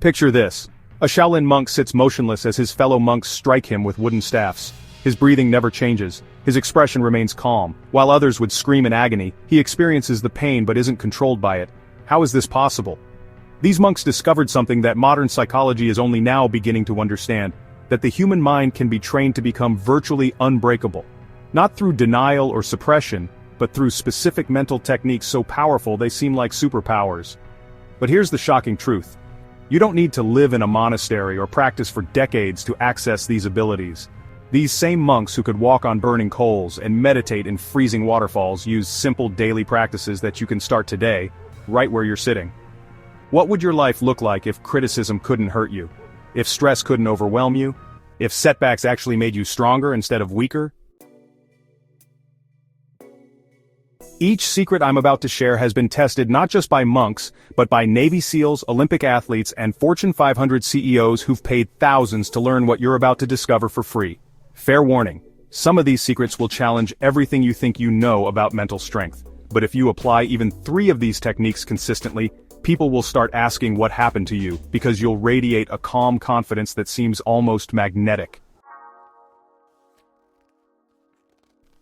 Picture this. A Shaolin monk sits motionless as his fellow monks strike him with wooden staffs. His breathing never changes, his expression remains calm. While others would scream in agony, he experiences the pain but isn't controlled by it. How is this possible? These monks discovered something that modern psychology is only now beginning to understand, that the human mind can be trained to become virtually unbreakable. Not through denial or suppression, but through specific mental techniques so powerful they seem like superpowers. But here's the shocking truth. You don't need to live in a monastery or practice for decades to access these abilities. These same monks who could walk on burning coals and meditate in freezing waterfalls use simple daily practices that you can start today, right where you're sitting. What would your life look like if criticism couldn't hurt you? If stress couldn't overwhelm you? If setbacks actually made you stronger instead of weaker? Each secret I'm about to share has been tested not just by monks, but by Navy SEALs, Olympic athletes, and Fortune 500 CEOs who've paid thousands to learn what you're about to discover for free. Fair warning, some of these secrets will challenge everything you think you know about mental strength. But if you apply even 3 of these techniques consistently, people will start asking what happened to you, because you'll radiate a calm confidence that seems almost magnetic.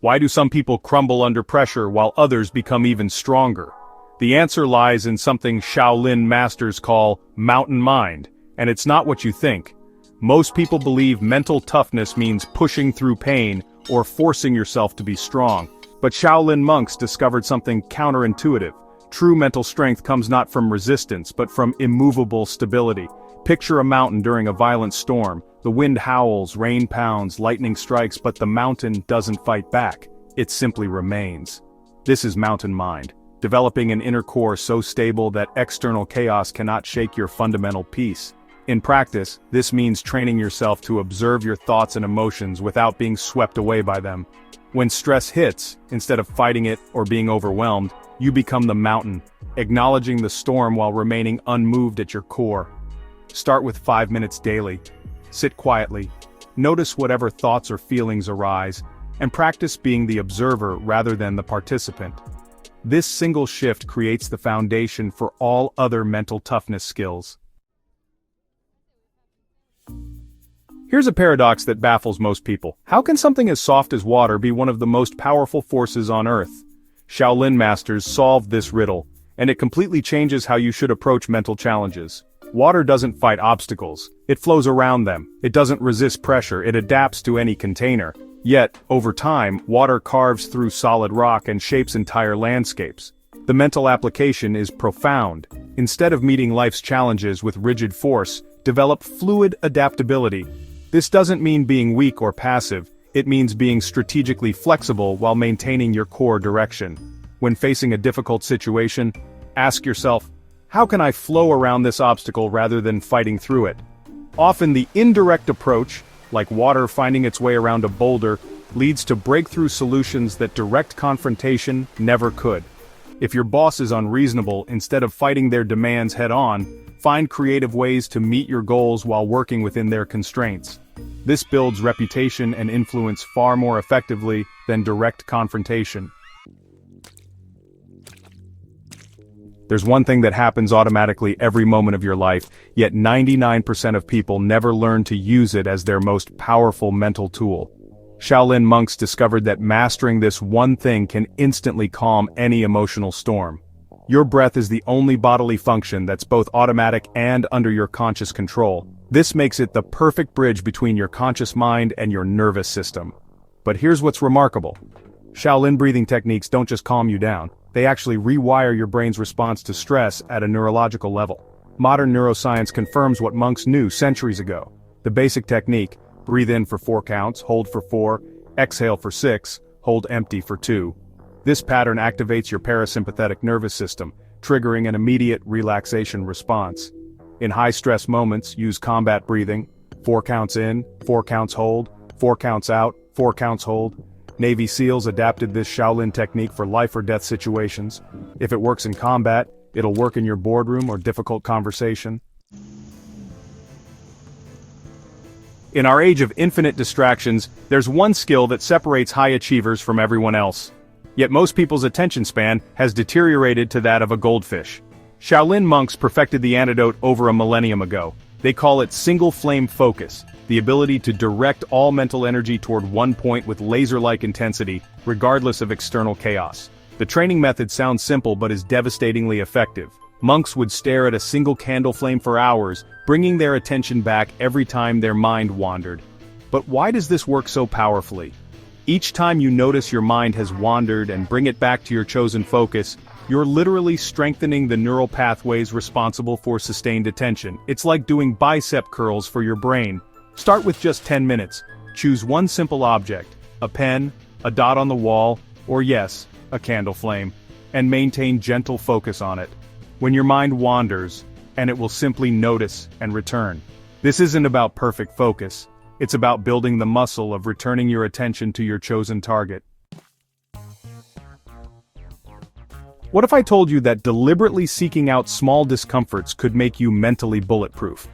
Why do some people crumble under pressure while others become even stronger? The answer lies in something Shaolin masters call mountain mind, and it's not what you think. Most people believe mental toughness means pushing through pain or forcing yourself to be strong. But Shaolin monks discovered something counterintuitive. True mental strength comes not from resistance, but from immovable stability. Picture a mountain during a violent storm. The wind howls, rain pounds, lightning strikes, but the mountain doesn't fight back. It simply remains. This is mountain mind, developing an inner core so stable that external chaos cannot shake your fundamental peace. In practice, this means training yourself to observe your thoughts and emotions without being swept away by them. When stress hits, instead of fighting it or being overwhelmed, you become the mountain, acknowledging the storm while remaining unmoved at your core. Start with 5 minutes daily. Sit quietly, notice whatever thoughts or feelings arise, and practice being the observer rather than the participant. This single shift creates the foundation for all other mental toughness skills. Here's a paradox that baffles most people. How can something as soft as water be one of the most powerful forces on Earth? Shaolin masters solved this riddle, and it completely changes how you should approach mental challenges. Water doesn't fight obstacles, it flows around them. It doesn't resist pressure, it adapts to any container. Yet, over time, water carves through solid rock and shapes entire landscapes. The mental application is profound. Instead of meeting life's challenges with rigid force, develop fluid adaptability. This doesn't mean being weak or passive, it means being strategically flexible while maintaining your core direction. When facing a difficult situation, ask yourself, how can I flow around this obstacle rather than fighting through it? Often the indirect approach, like water finding its way around a boulder, leads to breakthrough solutions that direct confrontation never could. If your boss is unreasonable, instead of fighting their demands head-on, find creative ways to meet your goals while working within their constraints. This builds reputation and influence far more effectively than direct confrontation. There's one thing that happens automatically every moment of your life, yet 99% of people never learn to use it as their most powerful mental tool. Shaolin monks discovered that mastering this one thing can instantly calm any emotional storm. Your breath is the only bodily function that's both automatic and under your conscious control. This makes it the perfect bridge between your conscious mind and your nervous system. But here's what's remarkable. Shaolin breathing techniques don't just calm you down. They actually rewire your brain's response to stress at a neurological level. Modern neuroscience confirms what monks knew centuries ago. The basic technique, breathe in for 4 counts, hold for 4, exhale for 6, hold empty for 2. This pattern activates your parasympathetic nervous system, triggering an immediate relaxation response. In high-stress moments, use combat breathing, 4 counts in, 4 counts hold, 4 counts out, 4 counts hold. Navy SEALs adapted this Shaolin technique for life-or-death situations. If it works in combat, it'll work in your boardroom or difficult conversation. In our age of infinite distractions, there's one skill that separates high achievers from everyone else. Yet most people's attention span has deteriorated to that of a goldfish. Shaolin monks perfected the antidote over a millennium ago. They call it single flame focus, the ability to direct all mental energy toward one point with laser-like intensity, regardless of external chaos. The training method sounds simple but is devastatingly effective. Monks would stare at a single candle flame for hours, bringing their attention back every time their mind wandered. But why does this work so powerfully? Each time you notice your mind has wandered and bring it back to your chosen focus, you're literally strengthening the neural pathways responsible for sustained attention. It's like doing bicep curls for your brain. Start with just 10 minutes. Choose one simple object, a pen, a dot on the wall, or yes, a candle flame, and maintain gentle focus on it. When your mind wanders, and it will simply notice and return. This isn't about perfect focus. It's about building the muscle of returning your attention to your chosen target. What if I told you that deliberately seeking out small discomforts could make you mentally bulletproof?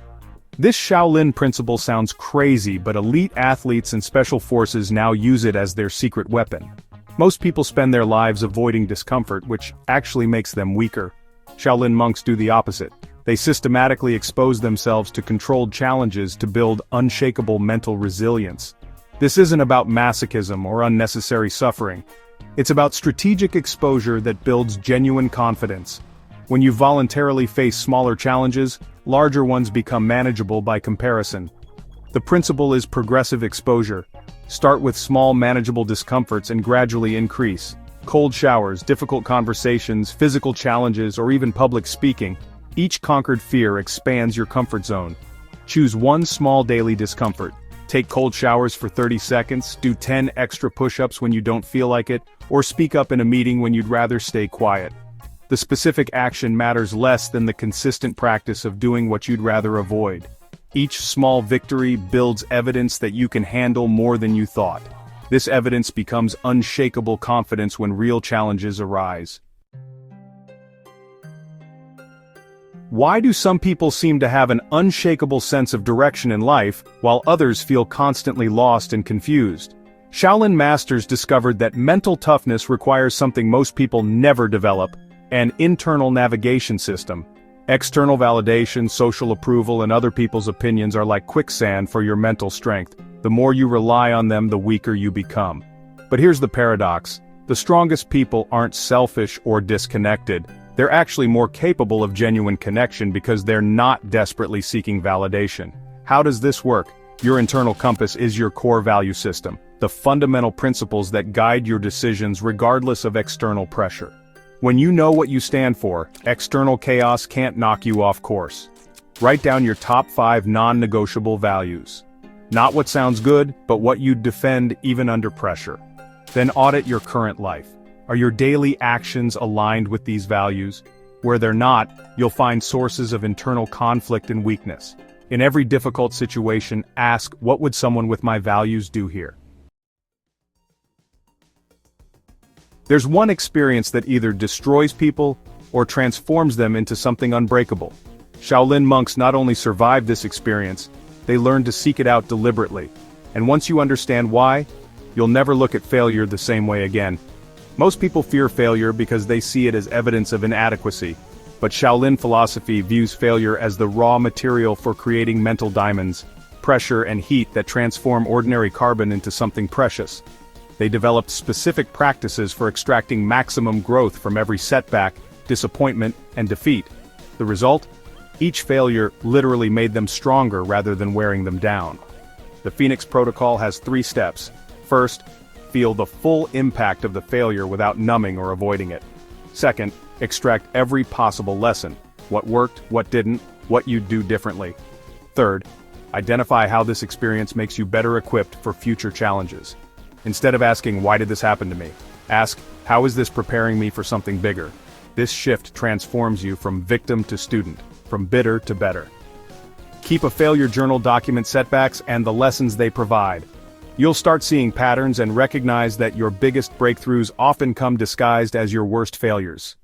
This Shaolin principle sounds crazy, but elite athletes and special forces now use it as their secret weapon. Most people spend their lives avoiding discomfort, which actually makes them weaker. Shaolin monks do the opposite. They systematically expose themselves to controlled challenges to build unshakable mental resilience. This isn't about masochism or unnecessary suffering. It's about strategic exposure that builds genuine confidence. When you voluntarily face smaller challenges, larger ones become manageable by comparison. The principle is progressive exposure. Start with small manageable discomforts and gradually increase. Cold showers, difficult conversations, physical challenges, or even public speaking. Each conquered fear expands your comfort zone. Choose one small daily discomfort. Take cold showers for 30 seconds, do 10 extra push-ups when you don't feel like it, or speak up in a meeting when you'd rather stay quiet. The specific action matters less than the consistent practice of doing what you'd rather avoid. Each small victory builds evidence that you can handle more than you thought. This evidence becomes unshakable confidence when real challenges arise. Why do some people seem to have an unshakable sense of direction in life, while others feel constantly lost and confused? Shaolin masters discovered that mental toughness requires something most people never develop: an internal navigation system. External validation, social approval, and other people's opinions are like quicksand for your mental strength. The more you rely on them, the weaker you become. But here's the paradox. The strongest people aren't selfish or disconnected. They're actually more capable of genuine connection because they're not desperately seeking validation. How does this work? Your internal compass is your core value system, the fundamental principles that guide your decisions regardless of external pressure. When you know what you stand for, external chaos can't knock you off course. Write down your top 5 non-negotiable values. Not what sounds good, but what you'd defend even under pressure. Then audit your current life. Are your daily actions aligned with these values? Where they're not, you'll find sources of internal conflict and weakness. In every difficult situation, ask, what would someone with my values do here? There's one experience that either destroys people or transforms them into something unbreakable. Shaolin monks not only survived this experience, they learned to seek it out deliberately. And once you understand why, you'll never look at failure the same way again. Most people fear failure because they see it as evidence of inadequacy, but Shaolin philosophy views failure as the raw material for creating mental diamonds, pressure and heat that transform ordinary carbon into something precious. They developed specific practices for extracting maximum growth from every setback, disappointment, and defeat. The result? Each failure literally made them stronger rather than wearing them down. The Phoenix Protocol has 3 steps. First, feel the full impact of the failure without numbing or avoiding it. Second, extract every possible lesson. What worked, what didn't, what you'd do differently. Third, identify how this experience makes you better equipped for future challenges. Instead of asking, why did this happen to me? Ask, how is this preparing me for something bigger? This shift transforms you from victim to student, from bitter to better. Keep a failure journal, document setbacks and the lessons they provide. You'll start seeing patterns and recognize that your biggest breakthroughs often come disguised as your worst failures.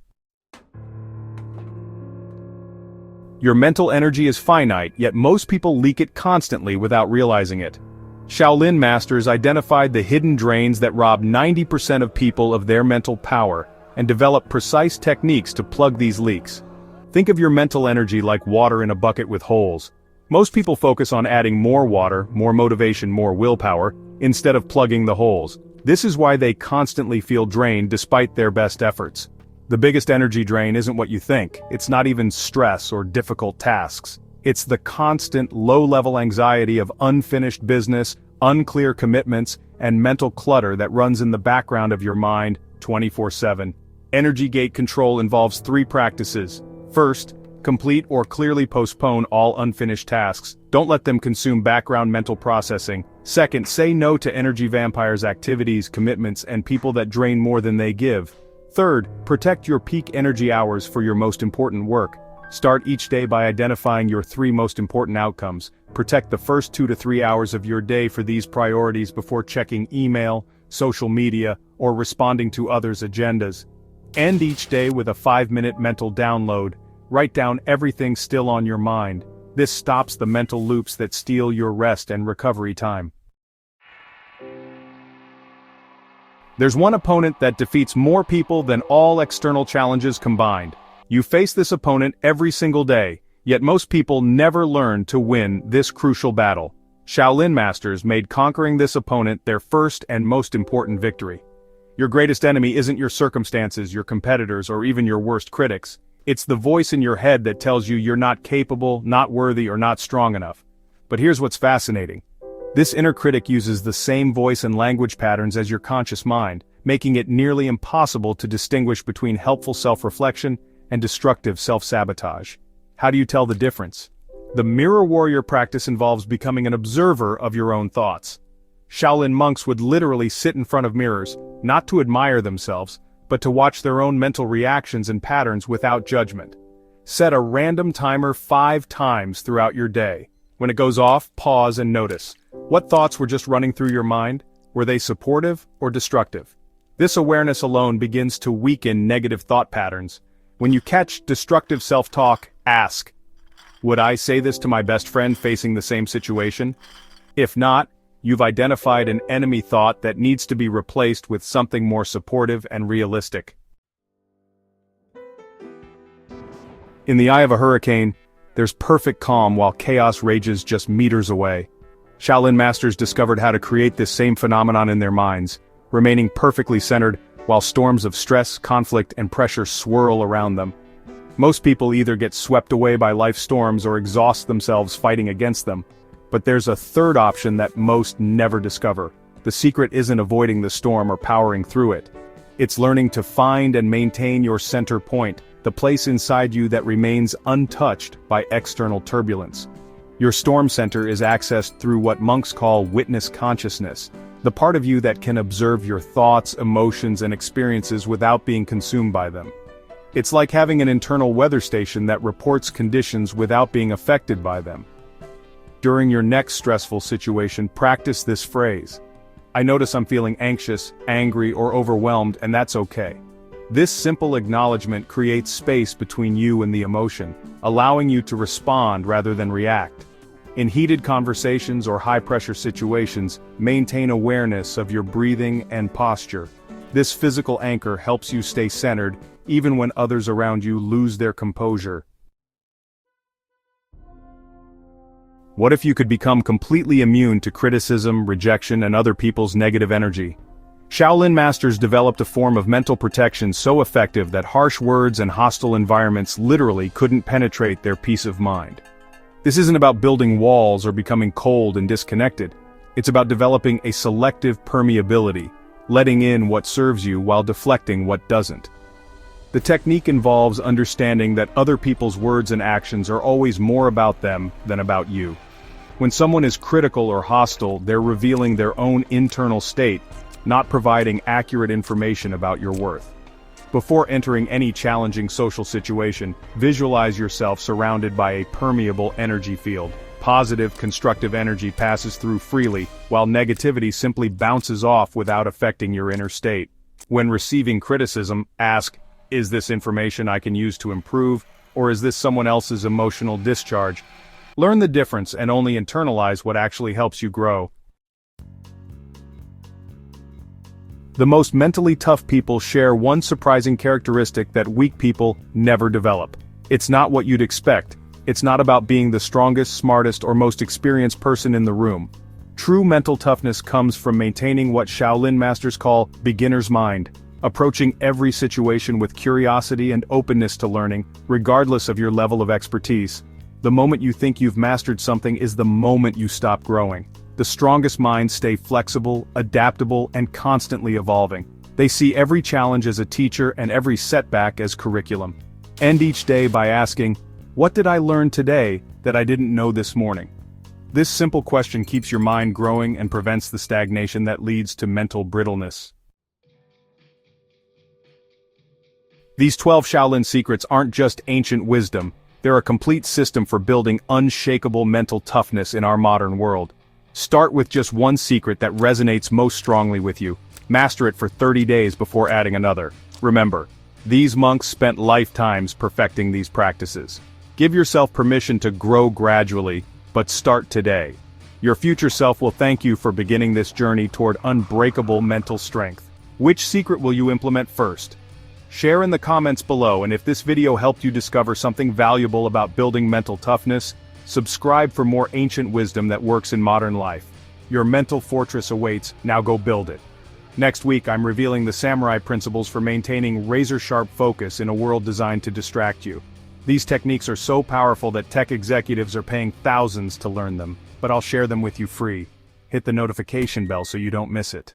Your mental energy is finite, yet most people leak it constantly without realizing it. Shaolin masters identified the hidden drains that rob 90% of people of their mental power, and developed precise techniques to plug these leaks. Think of your mental energy like water in a bucket with holes. Most people focus on adding more water, more motivation, more willpower, instead of plugging the holes. This is why they constantly feel drained despite their best efforts. The biggest energy drain isn't what you think. It's not even stress or difficult tasks. It's the constant, low-level anxiety of unfinished business, unclear commitments, and mental clutter that runs in the background of your mind 24/7. Energy gate control involves 3 practices. First, complete or clearly postpone all unfinished tasks. Don't let them consume background mental processing. Second, say no to energy vampires' activities, commitments, and people that drain more than they give. Third, protect your peak energy hours for your most important work. Start each day by identifying your 3 most important outcomes. Protect the first 2 to 3 hours of your day for these priorities before checking email, social media, or responding to others' agendas. End each day with a 5-minute mental download. Write down everything still on your mind. This stops the mental loops that steal your rest and recovery time. There's one opponent that defeats more people than all external challenges combined. You face this opponent every single day, yet most people never learn to win this crucial battle. Shaolin Masters made conquering this opponent their first and most important victory. Your greatest enemy isn't your circumstances, your competitors, or even your worst critics. It's the voice in your head that tells you you're not capable, not worthy, or not strong enough. But here's what's fascinating. This inner critic uses the same voice and language patterns as your conscious mind, making it nearly impossible to distinguish between helpful self-reflection and destructive self-sabotage. How do you tell the difference? The Mirror Warrior practice involves becoming an observer of your own thoughts. Shaolin monks would literally sit in front of mirrors, not to admire themselves, but to watch their own mental reactions and patterns without judgment. Set a random timer 5 times throughout your day. When it goes off, pause and notice. What thoughts were just running through your mind? Were they supportive or destructive? This awareness alone begins to weaken negative thought patterns. When you catch destructive self-talk, ask, would I say this to my best friend facing the same situation? If not, you've identified an enemy thought that needs to be replaced with something more supportive and realistic. In the eye of a hurricane, there's perfect calm while chaos rages just meters away. Shaolin masters discovered how to create this same phenomenon in their minds, remaining perfectly centered while storms of stress, conflict, and pressure swirl around them. Most people either get swept away by life's storms or exhaust themselves fighting against them. But there's a third option that most never discover. The secret isn't avoiding the storm or powering through it. It's learning to find and maintain your center point, the place inside you that remains untouched by external turbulence. Your storm center is accessed through what monks call witness consciousness, the part of you that can observe your thoughts, emotions, and experiences without being consumed by them. It's like having an internal weather station that reports conditions without being affected by them. During your next stressful situation, practice this phrase. I notice I'm feeling anxious, angry, or overwhelmed, and that's okay. This simple acknowledgement creates space between you and the emotion, allowing you to respond rather than react. In heated conversations or high-pressure situations, maintain awareness of your breathing and posture. This physical anchor helps you stay centered, even when others around you lose their composure. What if you could become completely immune to criticism, rejection, and other people's negative energy? Shaolin masters developed a form of mental protection so effective that harsh words and hostile environments literally couldn't penetrate their peace of mind. This isn't about building walls or becoming cold and disconnected. It's about developing a selective permeability, letting in what serves you while deflecting what doesn't. The technique involves understanding that other people's words and actions are always more about them than about you. When someone is critical or hostile, they're revealing their own internal state, not providing accurate information about your worth. Before entering any challenging social situation, visualize yourself surrounded by a permeable energy field. Positive, constructive energy passes through freely, while negativity simply bounces off without affecting your inner state. When receiving criticism, ask, is this information I can use to improve, or is this someone else's emotional discharge? Learn the difference and only internalize what actually helps you grow. The most mentally tough people share one surprising characteristic that weak people never develop. It's not what you'd expect. It's not about being the strongest, smartest, or most experienced person in the room. True mental toughness comes from maintaining what Shaolin masters call beginner's mind, approaching every situation with curiosity and openness to learning, regardless of your level of expertise. The moment you think you've mastered something is the moment you stop growing. The strongest minds stay flexible, adaptable, and constantly evolving. They see every challenge as a teacher and every setback as curriculum. End each day by asking, "What did I learn today that I didn't know this morning?" This simple question keeps your mind growing and prevents the stagnation that leads to mental brittleness. These 12 Shaolin secrets aren't just ancient wisdom, they're a complete system for building unshakable mental toughness in our modern world. Start with just one secret that resonates most strongly with you. Master it for 30 days before adding another. Remember, these monks spent lifetimes perfecting these practices. Give yourself permission to grow gradually, but start today. Your future self will thank you for beginning this journey toward unbreakable mental strength. Which secret will you implement first? Share in the comments below, and if this video helped you discover something valuable about building mental toughness, subscribe for more ancient wisdom that works in modern life. Your mental fortress awaits, now go build it. Next week I'm revealing the samurai principles for maintaining razor-sharp focus in a world designed to distract you. These techniques are so powerful that tech executives are paying thousands to learn them, but I'll share them with you free. Hit the notification bell so you don't miss it.